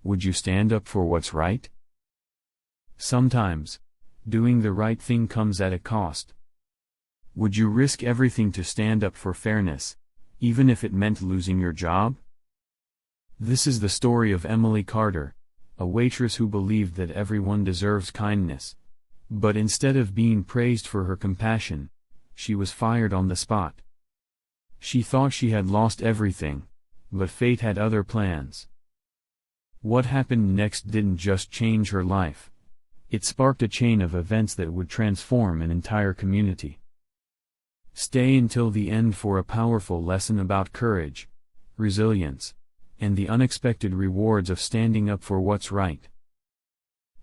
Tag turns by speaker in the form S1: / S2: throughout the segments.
S1: Would you stand up for what's right? Sometimes, doing the right thing comes at a cost. Would you risk everything to stand up for fairness, even if it meant losing your job? This is the story of Emily Carter, a waitress who believed that everyone deserves kindness. But instead of being praised for her compassion, she was fired on the spot. She thought she had lost everything, but fate had other plans. What happened next didn't just change her life. It sparked a chain of events that would transform an entire community. Stay until the end for a powerful lesson about courage, resilience, and the unexpected rewards of standing up for what's right.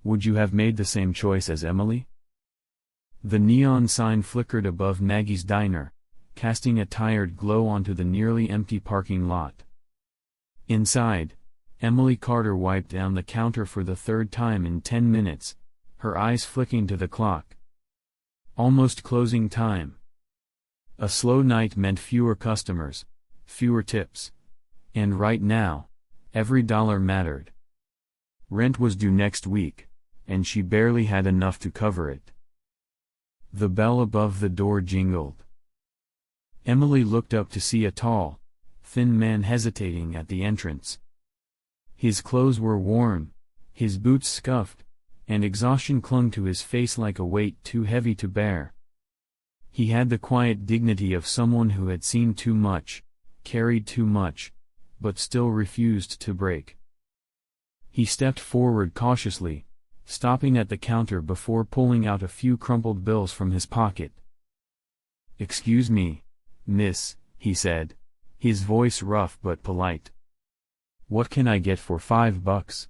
S1: Would you have made the same choice as Emily? The neon sign flickered above Maggie's diner, casting a tired glow onto the nearly empty parking lot. Inside, Emily Carter wiped down the counter for the third time in 10 minutes, her eyes flicking to the clock. Almost closing time. A slow night meant fewer customers, fewer tips. And right now, every dollar mattered. Rent was due next week, and she barely had enough to cover it. The bell above the door jingled. Emily looked up to see a tall, thin man hesitating at the entrance. His clothes were worn, his boots scuffed, and exhaustion clung to his face like a weight too heavy to bear. He had the quiet dignity of someone who had seen too much, carried too much, but still refused to break. He stepped forward cautiously, stopping at the counter before pulling out a few crumpled bills from his pocket. "Excuse me, miss," he said, his voice rough but polite. "What can I get for $5?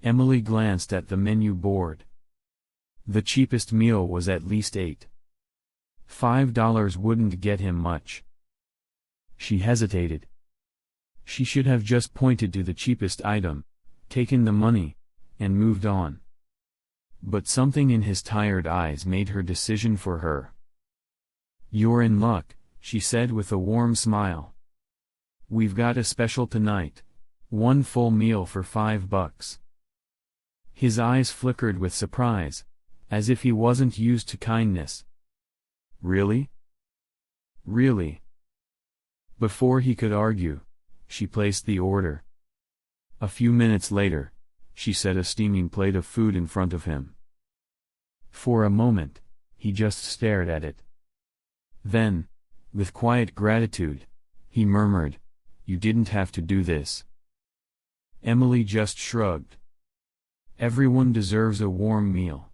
S1: Emily glanced at the menu board. The cheapest meal was at least $8. $5 wouldn't get him much. She hesitated. She should have just pointed to the cheapest item, taken the money, and moved on. But something in his tired eyes made her decision for her. "You're in luck," she said with a warm smile. "We've got a special tonight. One full meal for $5. His eyes flickered with surprise, as if he wasn't used to kindness. "Really? Really?" Before he could argue, she placed the order. A few minutes later, she set a steaming plate of food in front of him. For a moment, he just stared at it. Then, with quiet gratitude, he murmured, "You didn't have to do this." Emily just shrugged. Everyone deserves a warm meal.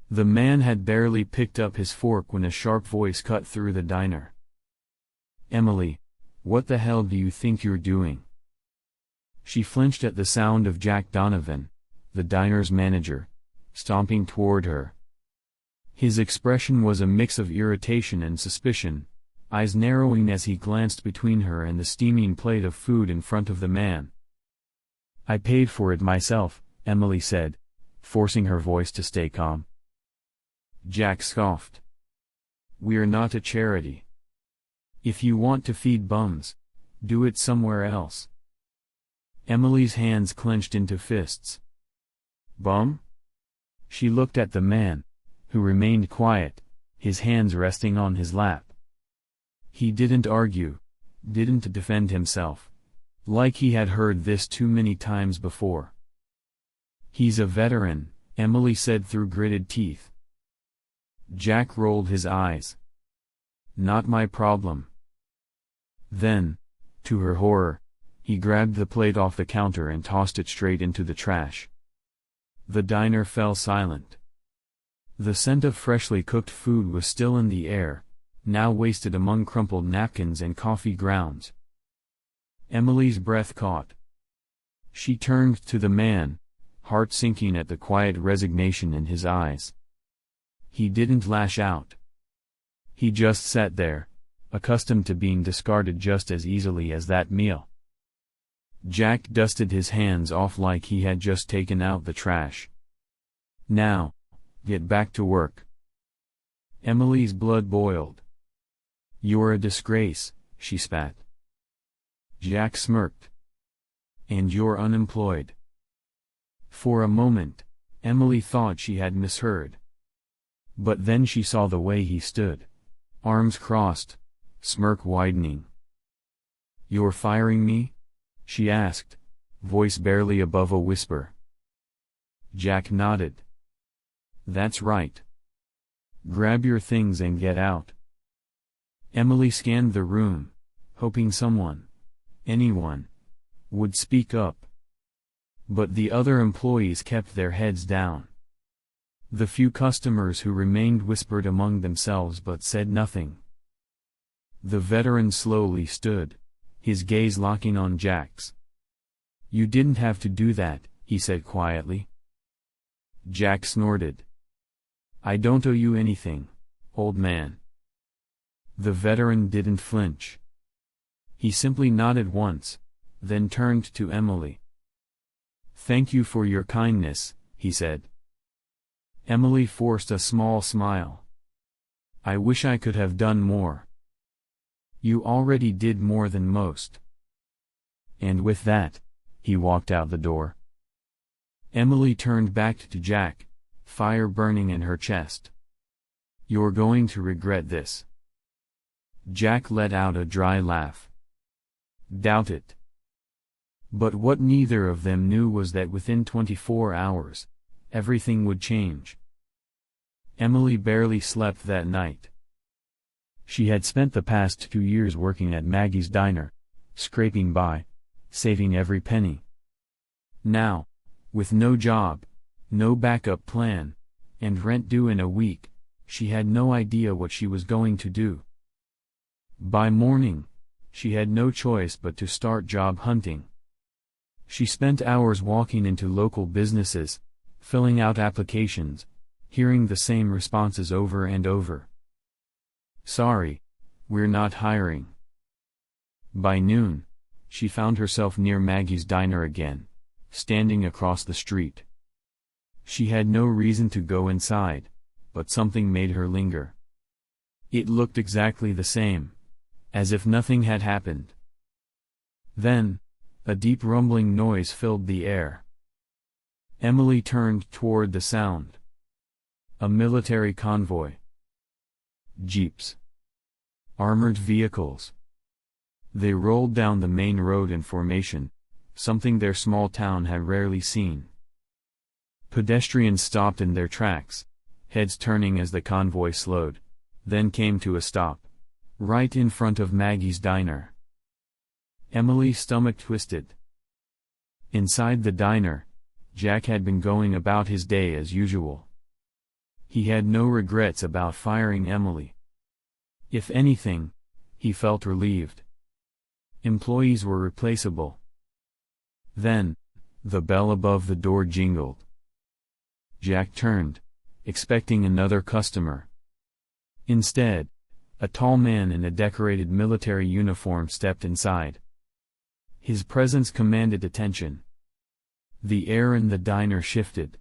S1: The man had barely picked up his fork when a sharp voice cut through the diner. "Emily, what the hell do you think you're doing?" She flinched at the sound of Jack Donovan, the diner's manager, stomping toward her. His expression was a mix of irritation and suspicion, eyes narrowing as he glanced between her and the steaming plate of food in front of the man. "I paid for it myself," Emily said, forcing her voice to stay calm. Jack scoffed. "We're not a charity. If you want to feed bums, do it somewhere else." Emily's hands clenched into fists. "Bum?" She looked at the man, who remained quiet, his hands resting on his lap. He didn't argue, didn't defend himself, like he had heard this too many times before. "He's a veteran," Emily said through gritted teeth. Jack rolled his eyes. "Not my problem." Then, to her horror, he grabbed the plate off the counter and tossed it straight into the trash. The diner fell silent. The scent of freshly cooked food was still in the air, now wasted among crumpled napkins and coffee grounds. Emily's breath caught. She turned to the man, heart sinking at the quiet resignation in his eyes. He didn't lash out. He just sat there, accustomed to being discarded just as easily as that meal. Jack dusted his hands off like he had just taken out the trash. "Now, get back to work." Emily's blood boiled. "You're a disgrace," she spat. Jack smirked. And you're unemployed. For a moment, Emily thought she had misheard. But then she saw the way he stood. Arms crossed, smirk widening. "You're firing me?" she asked, voice barely above a whisper. Jack nodded. "That's right. Grab your things and get out." Emily scanned the room, hoping someone, anyone, would speak up. But the other employees kept their heads down. The few customers who remained whispered among themselves but said nothing. The veteran slowly stood, his gaze locking on Jack's. "You didn't have to do that," he said quietly. Jack snorted. "I don't owe you anything, old man." The veteran didn't flinch. He simply nodded once, then turned to Emily. "Thank you for your kindness," he said. Emily forced a small smile. "I wish I could have done more." "You already did more than most." And with that, he walked out the door. Emily turned back to Jack, fire burning in her chest. "You're going to regret this." Jack let out a dry laugh. "Doubt it." But what neither of them knew was that within 24 hours, everything would change. Emily barely slept that night. She had spent the past 2 years working at Maggie's diner, scraping by, saving every penny. Now, with no job, no backup plan, and rent due in a week, she had no idea what she was going to do. By morning, she had no choice but to start job hunting. She spent hours walking into local businesses, filling out applications, hearing the same responses over and over. "Sorry, we're not hiring." By noon, she found herself near Maggie's diner again, standing across the street. She had no reason to go inside, but something made her linger. It looked exactly the same, as if nothing had happened. Then, a deep rumbling noise filled the air. Emily turned toward the sound. A military convoy. Jeeps. Armored vehicles. They rolled down the main road in formation, something their small town had rarely seen. Pedestrians stopped in their tracks, heads turning as the convoy slowed, then came to a stop, right in front of Maggie's diner. Emily's stomach twisted. Inside the diner, Jack had been going about his day as usual. He had no regrets about firing Emily. If anything, he felt relieved. Employees were replaceable. Then, the bell above the door jingled. Jack turned, expecting another customer. Instead, a tall man in a decorated military uniform stepped inside. His presence commanded attention. The air in the diner shifted.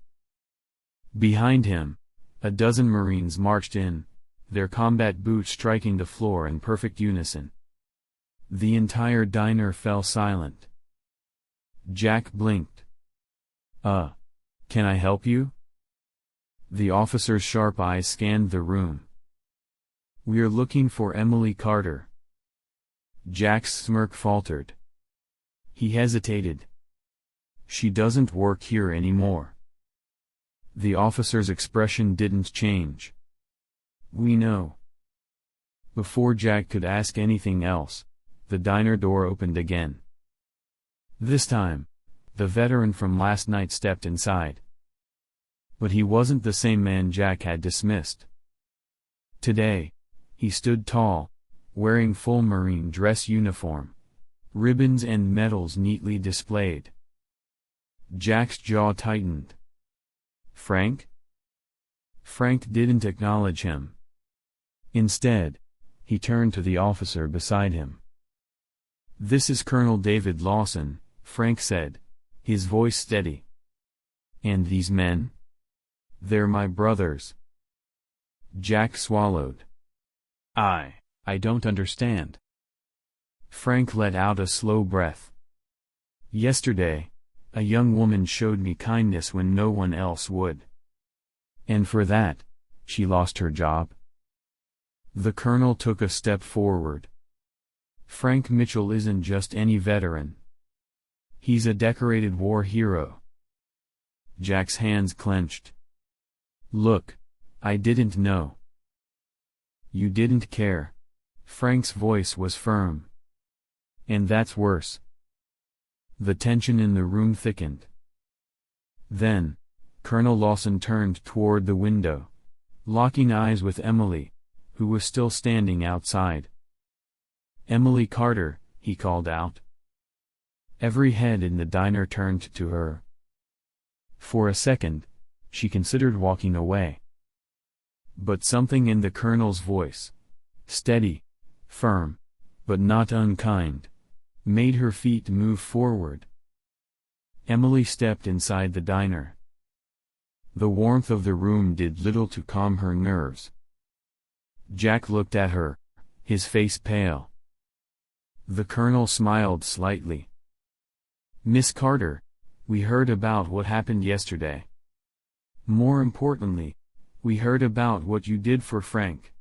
S1: Behind him, a dozen Marines marched in, their combat boots striking the floor in perfect unison. The entire diner fell silent. Jack blinked. Can I help you?" The officer's sharp eyes scanned the room. "We're looking for Emily Carter." Jack's smirk faltered. He hesitated. "She doesn't work here anymore." The officer's expression didn't change. "We know." Before Jack could ask anything else, the diner door opened again. This time, the veteran from last night stepped inside. But he wasn't the same man Jack had dismissed. Today, he stood tall, wearing full Marine dress uniform, ribbons and medals neatly displayed. Jack's jaw tightened. "Frank?" Frank didn't acknowledge him. Instead, he turned to the officer beside him. "This is Colonel David Lawson," Frank said, his voice steady. "And these men? They're my brothers." Jack swallowed. I don't understand." Frank let out a slow breath. Yesterday, a young woman showed me kindness when no one else would. And for that, she lost her job. The colonel took a step forward. Frank Mitchell isn't just any veteran. He's a decorated war hero. Jack's hands clenched. Look, I didn't know. You didn't care. Frank's voice was firm. And that's worse. The tension in the room thickened. Then, Colonel Lawson turned toward the window, locking eyes with Emily, who was still standing outside. "Emily Carter," he called out. Every head in the diner turned to her. For a second, she considered walking away. But something in the colonel's voice, steady, firm, but not unkind, made her feet move forward. Emily stepped inside the diner. The warmth of the room did little to calm her nerves. Jack looked at her, his face pale. The colonel smiled slightly. "Miss Carter, we heard about what happened yesterday. More importantly, we heard about what you did for Frank."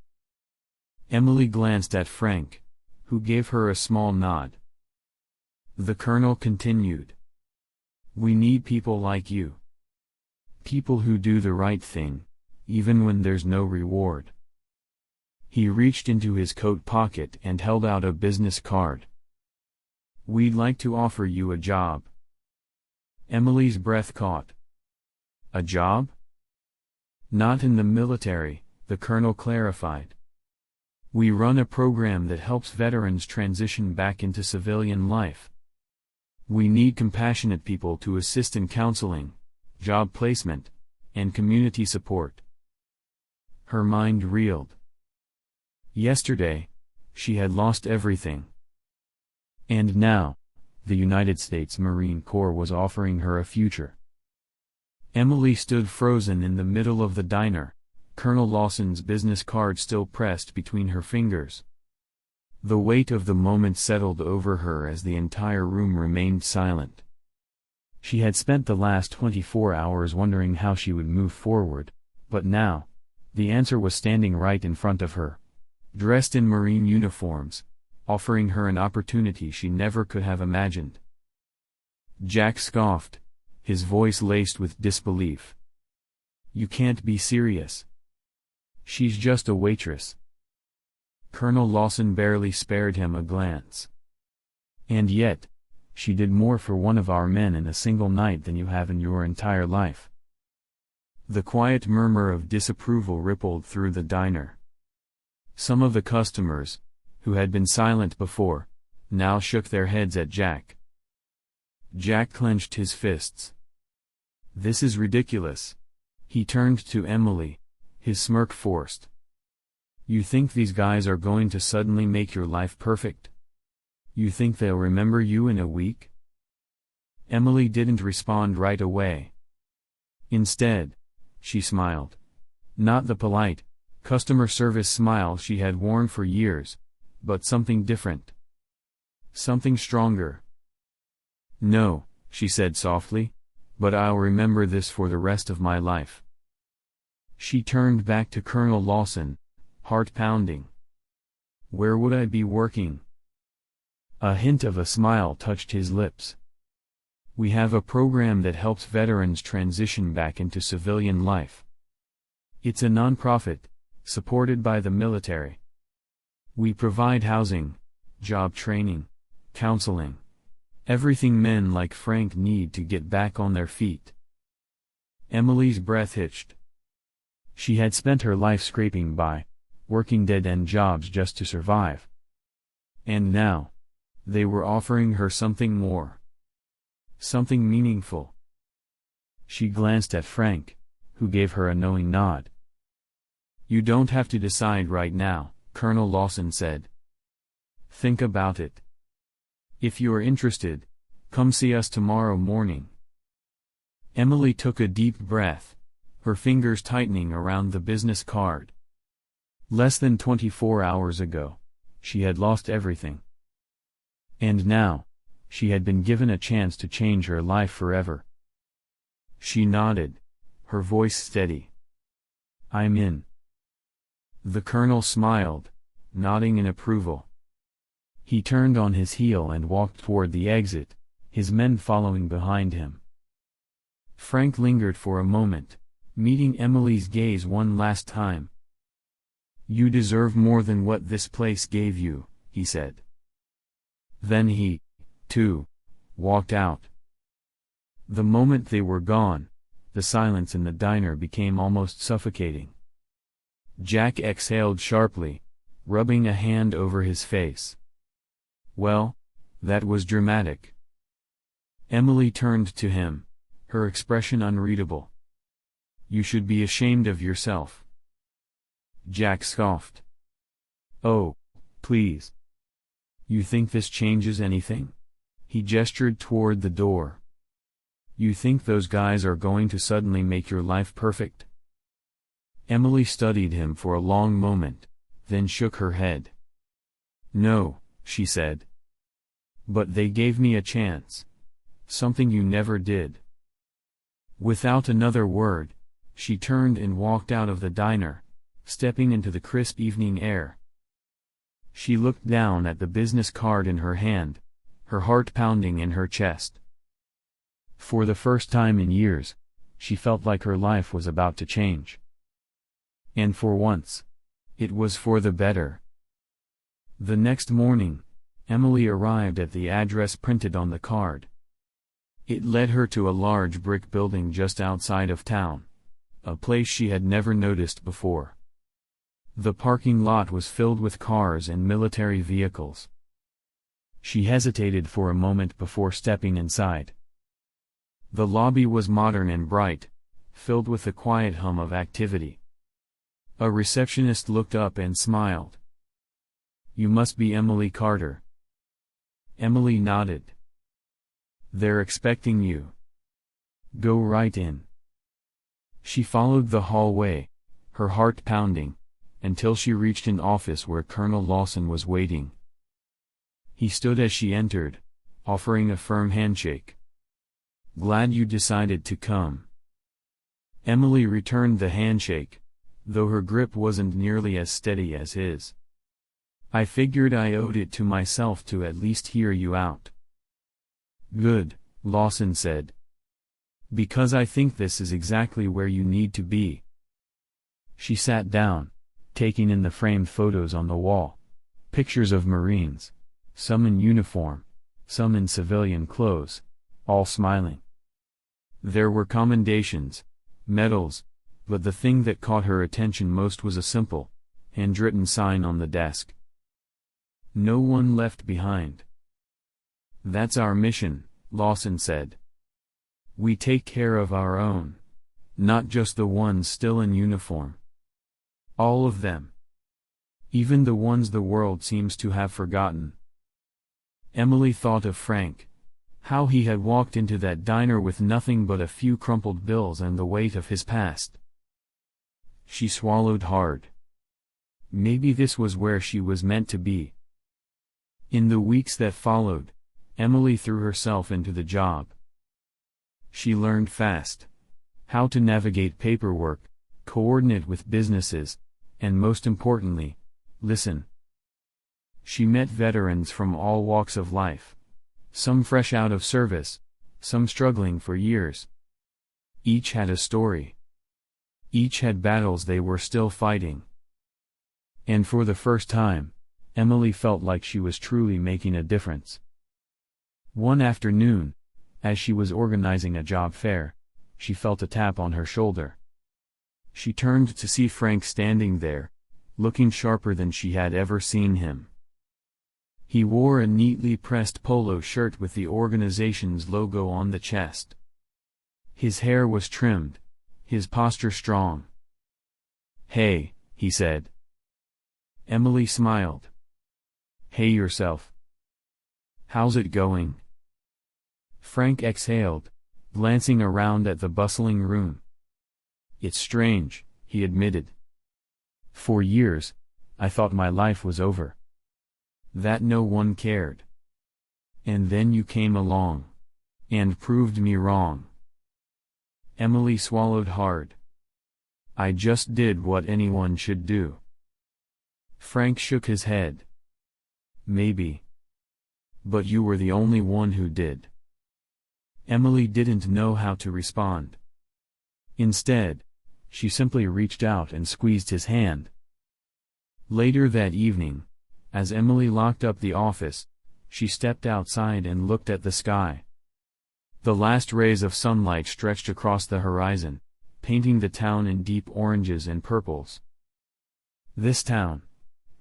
S1: Emily glanced at Frank, who gave her a small nod. The colonel continued. "We need people like you. People who do the right thing, even when there's no reward." He reached into his coat pocket and held out a business card. "We'd like to offer you a job." Emily's breath caught. "A job?" "Not in the military," the colonel clarified. "We run a program that helps veterans transition back into civilian life. We need compassionate people to assist in counseling, job placement, and community support." Her mind reeled. Yesterday, she had lost everything. And now, the United States Marine Corps was offering her a future. Emily stood frozen in the middle of the diner, Colonel Lawson's business card still pressed between her fingers. The weight of the moment settled over her as the entire room remained silent. She had spent the last 24 hours wondering how she would move forward, but now, the answer was standing right in front of her, dressed in Marine uniforms, offering her an opportunity she never could have imagined. Jack scoffed, his voice laced with disbelief. "You can't be serious. She's just a waitress." Colonel Lawson barely spared him a glance. "And yet, she did more for one of our men in a single night than you have in your entire life." The quiet murmur of disapproval rippled through the diner. Some of the customers, who had been silent before, now shook their heads at Jack. Jack clenched his fists. "This is ridiculous." He turned to Emily, his smirk forced. "You think these guys are going to suddenly make your life perfect? You think they'll remember you in a week?" Emily didn't respond right away. Instead, she smiled. Not the polite, customer service smile she had worn for years, but something different. Something stronger. "No," she said softly, "but I'll remember this for the rest of my life." She turned back to Colonel Lawson, heart pounding. "Where would I be working?" A hint of a smile touched his lips. "We have a program that helps veterans transition back into civilian life. It's a nonprofit, supported by the military. We provide housing, job training, counseling, everything men like Frank need to get back on their feet." Emily's breath hitched. She had spent her life scraping by, working dead-end jobs just to survive. And now, they were offering her something more. Something meaningful. She glanced at Frank, who gave her a knowing nod. "You don't have to decide right now," Colonel Lawson said. "Think about it. If you are interested, come see us tomorrow morning." Emily took a deep breath, her fingers tightening around the business card. Less than 24 hours ago, she had lost everything. And now, she had been given a chance to change her life forever. She nodded, her voice steady. "I'm in." The colonel smiled, nodding in approval. He turned on his heel and walked toward the exit, his men following behind him. Frank lingered for a moment, meeting Emily's gaze one last time. "You deserve more than what this place gave you," he said. Then he, too, walked out. The moment they were gone, the silence in the diner became almost suffocating. Jack exhaled sharply, rubbing a hand over his face. "Well, that was dramatic." Emily turned to him, her expression unreadable. "You should be ashamed of yourself." Jack scoffed. "Oh, please. You think this changes anything?" He gestured toward the door. "You think those guys are going to suddenly make your life perfect?" Emily studied him for a long moment, then shook her head. "No," she said. "But they gave me a chance. Something you never did." Without another word, she turned and walked out of the diner, stepping into the crisp evening air. She looked down at the business card in her hand, her heart pounding in her chest. For the first time in years, she felt like her life was about to change. And for once, it was for the better. The next morning, Emily arrived at the address printed on the card. It led her to a large brick building just outside of town, a place she had never noticed before. The parking lot was filled with cars and military vehicles. She hesitated for a moment before stepping inside. The lobby was modern and bright, filled with the quiet hum of activity. A receptionist looked up and smiled. "You must be Emily Carter." Emily nodded. "They're expecting you. Go right in." She followed the hallway, her heart pounding, until she reached an office where Colonel Lawson was waiting. He stood as she entered, offering a firm handshake. "Glad you decided to come." Emily returned the handshake, though her grip wasn't nearly as steady as his. "I figured I owed it to myself to at least hear you out." "Good," Lawson said. "Because I think this is exactly where you need to be." She sat down, taking in the framed photos on the wall, pictures of Marines, some in uniform, some in civilian clothes, all smiling. There were commendations, medals, but the thing that caught her attention most was a simple, handwritten sign on the desk. "No one left behind." "That's our mission," Lawson said. "We take care of our own, not just the ones still in uniform. All of them. Even the ones the world seems to have forgotten." Emily thought of Frank. How he had walked into that diner with nothing but a few crumpled bills and the weight of his past. She swallowed hard. Maybe this was where she was meant to be. In the weeks that followed, Emily threw herself into the job. She learned fast how to navigate paperwork, coordinate with businesses, and most importantly, listen. She met veterans from all walks of life. Some fresh out of service, some struggling for years. Each had a story. Each had battles they were still fighting. And for the first time, Emily felt like she was truly making a difference. One afternoon, as she was organizing a job fair, she felt a tap on her shoulder. She turned to see Frank standing there, looking sharper than she had ever seen him. He wore a neatly pressed polo shirt with the organization's logo on the chest. His hair was trimmed, his posture strong. "Hey," he said. Emily smiled. "Hey yourself. How's it going?" Frank exhaled, glancing around at the bustling room. "It's strange," he admitted. "For years, I thought my life was over. That no one cared. And then you came along. And proved me wrong. Emily swallowed hard. I just did what anyone should do. Frank shook his head. Maybe. But you were the only one who did. Emily didn't know how to respond. Instead, she simply reached out and squeezed his hand. Later that evening, as Emily locked up the office, she stepped outside and looked at the sky. The last rays of sunlight stretched across the horizon, painting the town in deep oranges and purples. This town,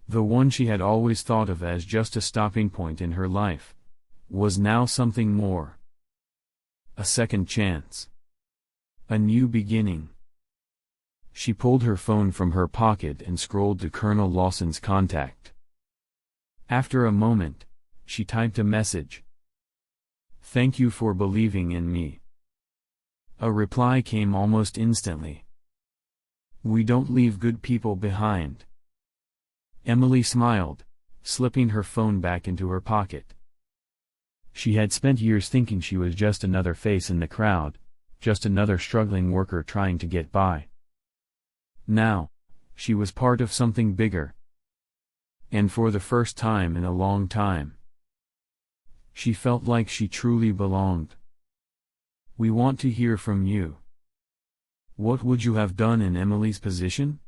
S1: the one she had always thought of as just a stopping point in her life, was now something more. A second chance. A new beginning. She pulled her phone from her pocket and scrolled to Colonel Lawson's contact. After a moment, she typed a message. Thank you for believing in me. A reply came almost instantly. We don't leave good people behind. Emily smiled, slipping her phone back into her pocket. She had spent years thinking she was just another face in the crowd, just another struggling worker trying to get by. Now, she was part of something bigger. And for the first time in a long time, she felt like she truly belonged. We want to hear from you. What would you have done in Emily's position?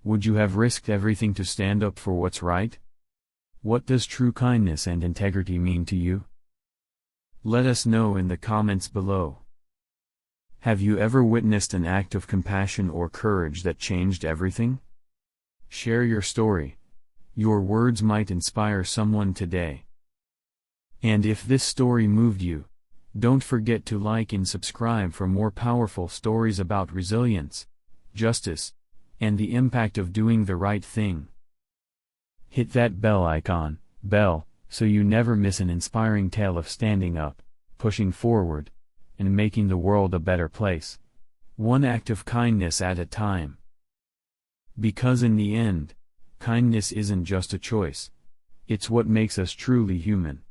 S1: Would you have risked everything to stand up for what's right? What does true kindness and integrity mean to you? Let us know in the comments below. Have you ever witnessed an act of compassion or courage that changed everything? Share your story. Your words might inspire someone today. And if this story moved you, don't forget to like and subscribe for more powerful stories about resilience, justice, and the impact of doing the right thing. Hit that bell icon, so you never miss an inspiring tale of standing up, pushing forward, and making the world a better place. One act of kindness at a time. Because in the end, kindness isn't just a choice. It's what makes us truly human.